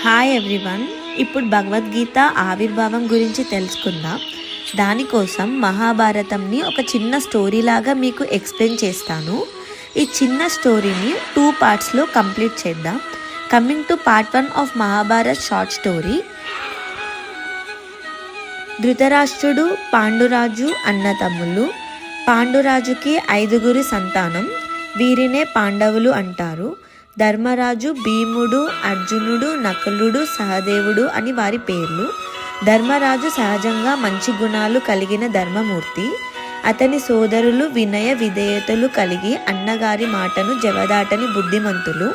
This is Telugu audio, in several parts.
Hi everyone. ఇప్పుడు భగవద్గీత ఆవిర్భావం గురించి తెలుసుకుందాం. దానికోసం మహాభారతంని ఒక చిన్న స్టోరీ లాగా మీకు ఎక్స్ప్లెయిన్ చేస్తాను. ఈ చిన్న స్టోరీని 2 పార్ట్స్లో కంప్లీట్ చేద్దాం. Coming to part 1 of Mahabharat short story. ధృతరాష్ట్రుడు, పాండురాజు అన్నతమ్ములు. పాండురాజుకి 5 సంతానం. వీరినే పాండవులు అంటారు. ధర్మరాజు, భీముడు, అర్జునుడు, నకులుడు, సహదేవుడు అని వారి పేర్లు. ధర్మరాజు సహజంగా మంచి గుణాలు కలిగిన ధర్మమూర్తి. అతని సోదరులు వినయ విధేయతలు కలిగి అన్నగారి మాటను జవదాటని బుద్ధిమంతులు.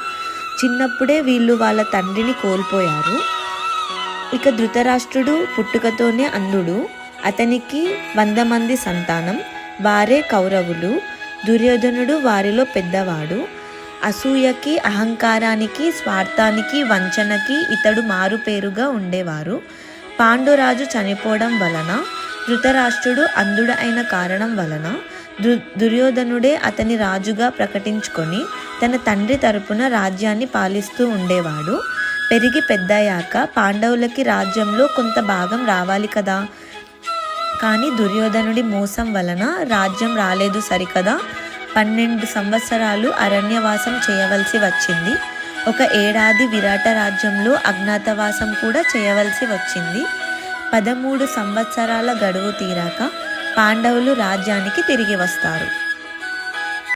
చిన్నప్పుడే వీళ్ళు వాళ్ళ తండ్రిని కోల్పోయారు. ఇక ధృతరాష్ట్రుడు పుట్టుకతోనే అంధుడు. అతనికి 100 మంది సంతానం. వారే కౌరవులు. దుర్యోధనుడు వారిలో పెద్దవాడు. అసూయకి, అహంకారానికి, స్వార్థానికి, వంచనకి ఇతడు మారుపేరుగా ఉండేవారు. పాండురాజు చనిపోవడం వలన, ధృతరాష్ట్రుడు అంధుడు అయిన కారణం వలన దుర్యోధనుడే అతని రాజుగా ప్రకటించుకొని తన తండ్రి తరపున రాజ్యాన్ని పాలిస్తూ ఉండేవాడు. పెరిగి పెద్దయ్యాక పాండవులకి రాజ్యంలో కొంత భాగం రావాలి కదా. కానీ దుర్యోధనుడి మోసం వలన రాజ్యం రాలేదు సరికదా. 12 సంవత్సరాలు అరణ్యవాసం చేయవలసి వచ్చింది. 1 ఏడాది విరాట రాజ్యంలో అజ్ఞాతవాసం కూడా చేయవలసి వచ్చింది. 13 సంవత్సరాల గడువు తీరాక పాండవులు రాజ్యానికి తిరిగి వస్తారు.